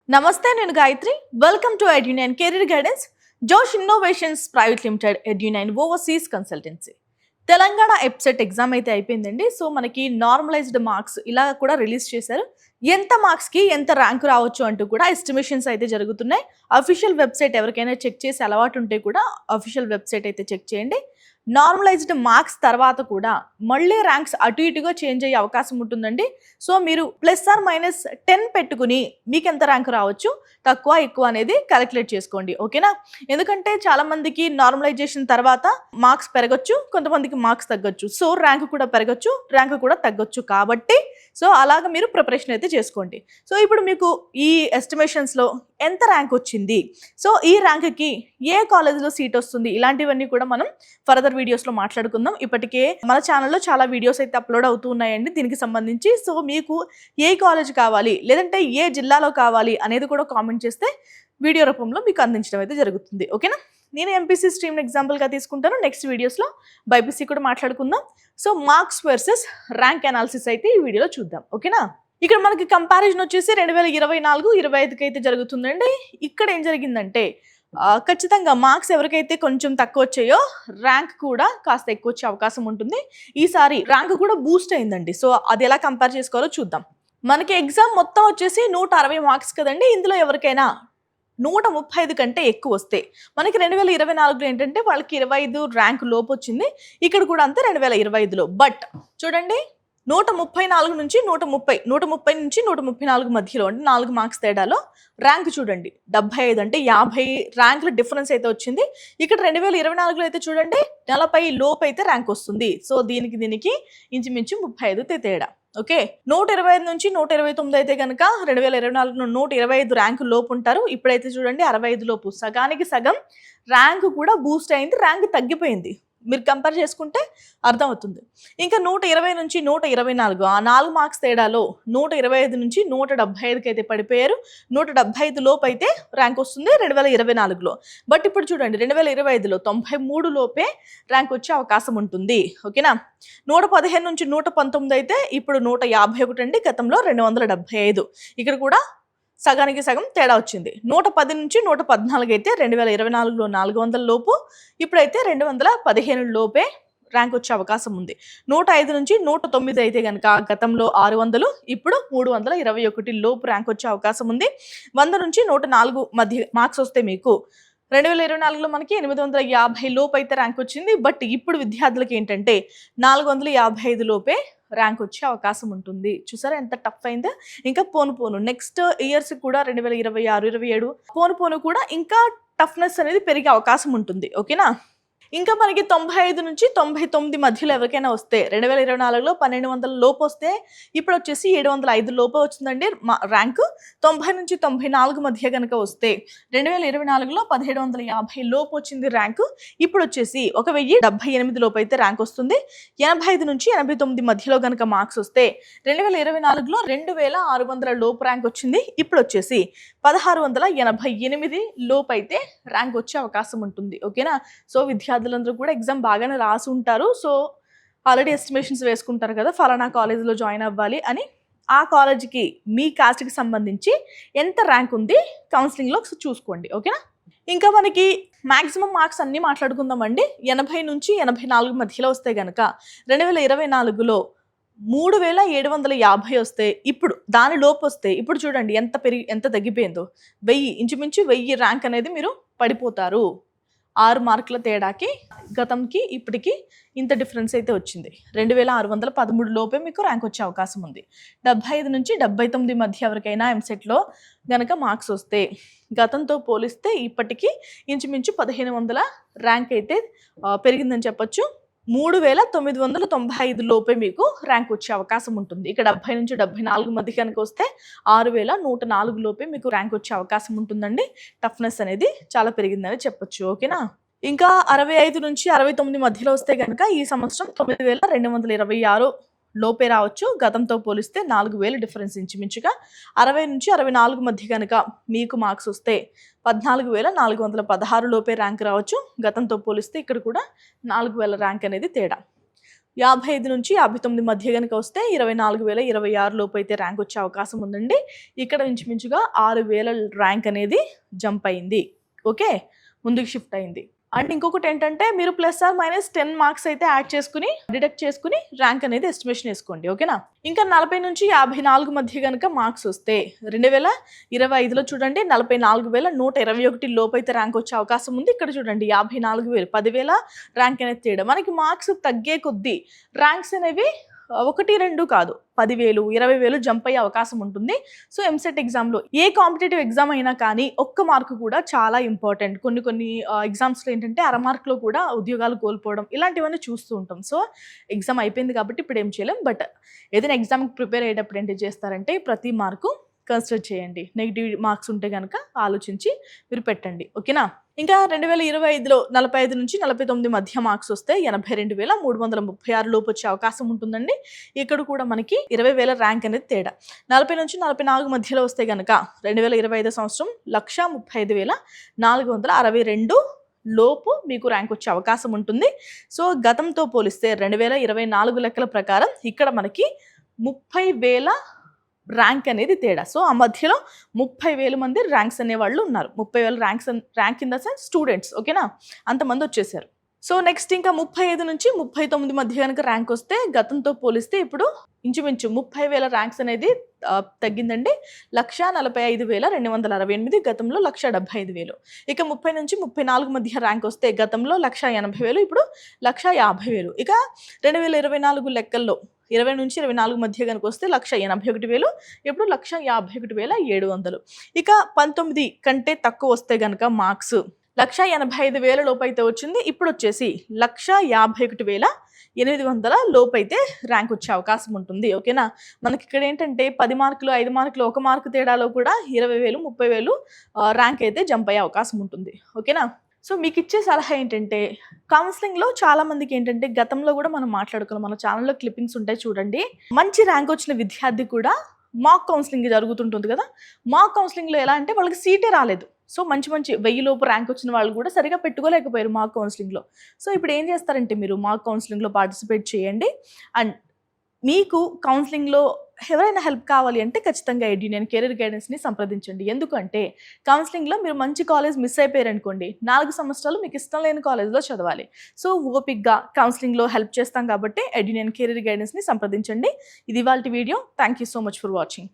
నమస్తే నేను Gayatri welcome to Edunine career guidance Josh innovations private limited Edunine overseas consultancy Telangana EAPCET exam అయితే అయిపోయిందండి. So మనకి నార్మలైజ్డ్ మార్క్స్ ఇలా కూడా రిలీజ్ చేశారు. ఎంత మార్క్స్కి ఎంత ర్యాంక్ రావచ్చు అంటూ కూడా ఎస్టిమేషన్స్ అయితే జరుగుతున్నాయి. అఫీషియల్ వెబ్సైట్ ఎవరికైనా చెక్ చేసి అలవాటు ఉంటే కూడా అఫీషియల్ వెబ్సైట్ అయితే చెక్ చేయండి. నార్మలైజ్డ్ మార్క్స్ తర్వాత కూడా మళ్ళీ ర్యాంక్స్ అటు ఇటుగా చేంజ్ అయ్యే అవకాశం ఉంటుందండి. సో మీరు +or-10 పెట్టుకుని మీకు ఎంత ర్యాంక్ రావచ్చు, తక్కువ ఎక్కువ అనేది క్యాలిక్యులేట్ చేసుకోండి. ఓకేనా? ఎందుకంటే చాలా మందికి నార్మలైజేషన్ తర్వాత మార్క్స్ పెరగచ్చు, కొంతమందికి మార్క్స్ తగ్గొచ్చు. సో ర్యాంక్ కూడా పెరగచ్చు, ర్యాంక్ కూడా తగ్గొచ్చు. కాబట్టి సో అలాగ మీరు ప్రిపరేషన్ అయితే చేసుకోండి. సో ఇప్పుడు మీకు ఈ ఎస్టిమేషన్స్లో ఎంత ర్యాంక్ వచ్చింది, సో ఈ ర్యాంక్కి ఏ కాలేజ్లో సీట్ వస్తుంది, ఇలాంటివన్నీ కూడా మనం ఫర్దర్ వీడియోస్లో మాట్లాడుకుందాం. ఇప్పటికే మన ఛానల్లో చాలా వీడియోస్ అయితే అప్లోడ్ అవుతూ ఉన్నాయండి దీనికి సంబంధించి. సో మీకు ఏ కాలేజ్ కావాలి లేదంటే ఏ జిల్లాలో కావాలి అనేది కూడా కామెంట్ చేస్తే వీడియో రూపంలో మీకు అందించడం అయితే జరుగుతుంది. ఓకేనా? నేను ఎంపీసీ స్ట్రీమ్ ఎగ్జాంపుల్గా తీసుకుంటాను. నెక్స్ట్ వీడియోస్లో బైపీసీ కూడా మాట్లాడుకుందాం. So marks versus rank analysis అయితే ఈ వీడియోలో చూద్దాం. ఓకేనా? ఇక్కడ మనకి కంపారిజన్ వచ్చేసి 2024-25కి అయితే జరుగుతుందండి. ఇక్కడ ఏం జరిగిందంటే ఖచ్చితంగా మార్క్స్ ఎవరికైతే కొంచెం తక్కువ వచ్చాయో ర్యాంక్ కూడా కాస్త ఎక్కువ వచ్చే అవకాశం ఉంటుంది. ఈసారి ర్యాంక్ కూడా బూస్ట్ అయిందండి. సో అది ఎలా కంపేర్ చేసుకోవాలో చూద్దాం. మనకి ఎగ్జామ్ మొత్తం వచ్చేసి 160 మార్క్స్ కదండి. ఇందులో ఎవరికైనా 135 కంటే ఎక్కువ వస్తే మనకి 2024లో ఏంటంటే వాళ్ళకి 25 ర్యాంక్ లోపు వచ్చింది. ఇక్కడ కూడా అంతే 2025లో. బట్ చూడండి 134 నుంచి 130 నుంచి 134 మధ్యలో అంటే 4 మార్క్స్ తేడాలో ర్యాంక్ చూడండి 75 అంటే 50 ర్యాంకుల డిఫరెన్స్ అయితే వచ్చింది. ఇక్కడ 2024లో అయితే చూడండి 40 లోపు అయితే ర్యాంక్ వస్తుంది. సో దీనికి ఇంచుమించు 35 తేడా. ఓకే, 125 నుంచి 129 అయితే కనుక 2024లో 125 ర్యాంకు లోపు ఉంటారు. ఇప్పుడైతే చూడండి 65 లోపు, సగానికి సగం ర్యాంక్ కూడా బూస్ట్ అయింది, ర్యాంక్ తగ్గిపోయింది. మీరు కంపేర్ చేసుకుంటే అర్థమవుతుంది. ఇంకా 120 నుంచి 124 ఆ 4 మార్క్స్ తేడాలో 125 నుంచి 175కి అయితే పడిపోయారు. 175 లోపు అయితే ర్యాంక్ వస్తుంది 2024లో. బట్ ఇప్పుడు చూడండి 2025లో 93 లోపే ర్యాంక్ వచ్చే అవకాశం ఉంటుంది. ఓకేనా? 115 నుంచి 119 అయితే ఇప్పుడు 151 అండి. గతంలో 275. ఇక్కడ కూడా సగానికి సగం తేడా వచ్చింది. 110 నుంచి 114 అయితే 2024లో 400 లోపు, ఇప్పుడైతే 215 లోపే ర్యాంక్ వచ్చే అవకాశం ఉంది. 105 నుంచి 109 అయితే కనుక గతంలో 600, ఇప్పుడు 321 లోపు ర్యాంక్ వచ్చే అవకాశం ఉంది. 100 నుంచి 104 మధ్య మార్క్స్ వస్తే మీకు 2024లో మనకి 850 లోపు అయితే ర్యాంక్ వచ్చింది. బట్ ఇప్పుడు విద్యార్థులకి ఏంటంటే 455 లోపే ర్యాంక్ వచ్చే అవకాశం ఉంటుంది. చూసారా ఎంత టఫ్ అయిందో. ఇంకా పోను నెక్స్ట్ ఇయర్స్ కూడా 2026, 27 పోను కూడా ఇంకా టఫ్నెస్ అనేది పెరిగే అవకాశం ఉంటుంది. ఓకేనా? ఇంకా మనకి 95 నుంచి 99 మధ్యలో ఎవరికైనా వస్తే 2024లో 1200 లోపు వస్తే ఇప్పుడు వచ్చేసి 705 లోపు వచ్చిందండి ర్యాంకు. 90 నుంచి 94 మధ్య కనుక వస్తే 2024లో 1750 లోపు వచ్చింది ర్యాంకు. ఇప్పుడు వచ్చేసి 1078 లోపు అయితే ర్యాంక్ వస్తుంది. 85 నుంచి 89 మధ్యలో కనుక మార్క్స్ వస్తే 2024లో 2600 లోపు ర్యాంక్ వచ్చింది. ఇప్పుడు వచ్చేసి 1688 లోపు అయితే ర్యాంక్ వచ్చే అవకాశం ఉంటుంది. ఓకేనా? సో విద్యార్థులందరూ కూడా ఎగ్జామ్ బాగానే రాసి ఉంటారు. సో ఆల్రెడీ ఎస్టిమేషన్స్ వేసుకుంటారు కదా, ఫలానా కాలేజీలో జాయిన్ అవ్వాలి అని. ఆ కాలేజీకి మీ కాస్ట్కి సంబంధించి ఎంత ర్యాంక్ ఉంది కౌన్సిలింగ్లో చూసుకోండి. ఓకేనా? ఇంకా మనకి మ్యాక్సిమం మార్క్స్ అన్నీ మాట్లాడుకుందామండి. 80 నుంచి 84 మధ్యలో వస్తే కనుక 2024లో 3750 వస్తే ఇప్పుడు దాని లోపు వస్తే ఇప్పుడు చూడండి ఎంత తగ్గిపోయిందో. 1000 ఇంచుమించు 1000 ర్యాంక్ అనేది మీరు పడిపోతారు. 6 మార్కుల తేడాకి గతంకి ఇప్పటికి ఇంత డిఫరెన్స్ అయితే వచ్చింది. 2613 లోపే మీకు ర్యాంక్ వచ్చే అవకాశం ఉంది. 75 నుంచి 79 మధ్య ఎవరికైనా ఎంసెట్లో గనక మార్క్స్ వస్తే గతంతో పోలిస్తే ఇప్పటికీ ఇంచుమించు 1500 ర్యాంక్ అయితే పెరిగిందని చెప్పొచ్చు. 3995 లోపే మీకు ర్యాంక్ వచ్చే అవకాశం ఉంటుంది. ఇక్కడ 70 నుంచి 74 మధ్య కనుక వస్తే 6104 లోపే మీకు ర్యాంక్ వచ్చే అవకాశం ఉంటుందండి. టఫ్నెస్ అనేది చాలా పెరిగిందని చెప్పొచ్చు. ఓకేనా? ఇంకా 65 నుంచి 69 మధ్యలో వస్తే కనుక ఈ సంవత్సరం 9226 లోపే రావచ్చు. గతంతో పోలిస్తే 4000 డిఫరెన్స్ ఇంచుమించుగా. 60 నుంచి 64 మధ్య కనుక మీకు మార్క్స్ వస్తే 14416 లోపే ర్యాంక్ రావచ్చు. గతంతో పోలిస్తే ఇక్కడ కూడా 4000 ర్యాంక్ అనేది తేడా. 55 నుంచి 59 మధ్య గనుక వస్తే 24,026 లోపు అయితే ర్యాంక్ వచ్చే అవకాశం ఉందండి. ఇక్కడ ఇంచుమించుగా 6,000 ర్యాంక్ అనేది జంప్ అయింది. ఓకే, ముందుకు షిఫ్ట్ అయింది. అండ్ ఇంకొకటి ఏంటంటే మీరు +10 మార్క్స్ అయితే యాడ్ చేసుకుని డిడక్ట్ చేసుకుని ర్యాంక్ అనేది ఎస్టిమేషన్ వేసుకోండి. ఓకేనా, ఇంకా 40 నుంచి 54 మధ్య కనుక మార్క్స్ వస్తే 2025లో చూడండి 44,121 లోపు అయితే ర్యాంక్ వచ్చే అవకాశం ఉంది. ఇక్కడ చూడండి 54,000 10,000 ర్యాంక్ అనేది తేడా. మనకి మార్క్స్ తగ్గే కొద్దీ ర్యాంక్స్ అనేవి 1, 2 కాదు 10,000, 20,000 జంప్ అయ్యే అవకాశం ఉంటుంది. సో ఎంసెట్ ఎగ్జామ్లో ఏ కాంపిటేటివ్ ఎగ్జామ్ అయినా కానీ ఒక్క మార్కు కూడా చాలా ఇంపార్టెంట్. కొన్ని ఎగ్జామ్స్లో ఏంటంటే అర మార్కులో కూడా ఉద్యోగాలు కోల్పోవడం ఇలాంటివన్నీ చూస్తూ ఉంటాం. సో ఎగ్జామ్ అయిపోయింది కాబట్టి ఇప్పుడు ఏం చేయలేం. బట్ ఏదైనా ఎగ్జామ్కి ప్రిపేర్ అయ్యేటప్పుడు ఏంటి చేస్తారంటే ప్రతి మార్కు కన్సిడర్ చేయండి. నెగిటివ్ మార్క్స్ ఉంటే కనుక ఆలోచించి మీరు పెట్టండి. ఓకేనా, ఇంకా 2025లో 45 నుంచి 49 మధ్య మార్క్స్ వస్తే 82,336 లోపు వచ్చే అవకాశం ఉంటుందండి. ఇక్కడ కూడా మనకి 20,000 ర్యాంక్ అనేది తేడా. 40 నుంచి 44 మధ్యలో వస్తే కనుక 2025 సంవత్సరం 1,35,462 లోపు మీకు ర్యాంక్ వచ్చే అవకాశం ఉంటుంది. సో గతంతో పోలిస్తే 2024 లెక్కల ప్రకారం ఇక్కడ మనకి 30,000 ర్యాంక్ అనేది తేడా. సో ఆ మధ్యలో 30,000 మంది ర్యాంక్స్ అనేవాళ్ళు ఉన్నారు. 30,000 rank in the sense students. ఓకేనా, అంతమంది వచ్చేసారు. సో నెక్స్ట్ ఇంకా 35 నుంచి 39 మధ్య కనుక ర్యాంక్ వస్తే గతంతో పోలిస్తే ఇప్పుడు ఇంచుమించు 30,000 ర్యాంక్స్ అనేది తగ్గిందండి. 1,45,268 గతంలో 1,75,000. ఇక 30 నుంచి 34 మధ్య ర్యాంక్ వస్తే గతంలో 1,80,000 ఇప్పుడు 1,50,000. ఇక 2024 లెక్కల్లో 20 నుంచి 24 మధ్య కనుక వస్తే 1,81,000 ఇప్పుడు 1,51,700. ఇక 19 కంటే తక్కువ వస్తే కనుక మార్క్స్ 1,85,000 లోపు అయితే వచ్చింది. ఇప్పుడు వచ్చేసి 1,51,800 లోపు అయితే ర్యాంక్ వచ్చే అవకాశం ఉంటుంది. ఓకేనా, మనకి ఇక్కడ ఏంటంటే 10 మార్కులు 5 మార్కులు 1 మార్కు తేడాలో కూడా 20,000 30,000 ర్యాంక్ అయితే జంప్ అయ్యే అవకాశం ఉంటుంది. ఓకేనా, సో మీకు ఇచ్చే సలహా ఏంటంటే కౌన్సిలింగ్లో చాలా మందికి ఏంటంటే గతంలో కూడా మనం మాట్లాడుకున్నాం, మన ఛానల్లో క్లిప్పింగ్స్ ఉంటాయి చూడండి. మంచి ర్యాంక్ వచ్చిన విద్యార్థి కూడా మాక్ కౌన్సిలింగ్ జరుగుతుంటుంది కదా. మాక్ కౌన్సిలింగ్లో ఎలా అంటే వాళ్ళకి సీటే రాలేదు. సో మంచి 1000 లోపు ర్యాంక్ వచ్చిన వాళ్ళు కూడా సరిగా పెట్టుకోలేకపోయారు మాక్ కౌన్సిలింగ్లో. సో ఇప్పుడు ఏం చేస్తారంటే మీరు మాక్ కౌన్సిలింగ్లో పార్టిసిపేట్ చేయండి. అండ్ మీకు కౌన్సిలింగ్లో ఎవరైనా హెల్ప్ కావాలి అంటే ఖచ్చితంగా ఎడ్యునియన్ కెరీర్ గైడెన్స్ని సంప్రదించండి. ఎందుకంటే కౌన్సిలింగ్లో మీరు మంచి కాలేజ్ మిస్ అయిపోయారనుకోండి 4 సంవత్సరాలు మీకు ఇష్టం లేని కాలేజ్లో చదవాలి. సో ఓపిక్గా కౌన్సిలింగ్లో హెల్ప్ చేస్తాం కాబట్టి ఎడ్యునియన్ కెరీర్ గైడెన్స్ని సంప్రదించండి. ఇది ఇవాల్టి video. Thank you so much for watching.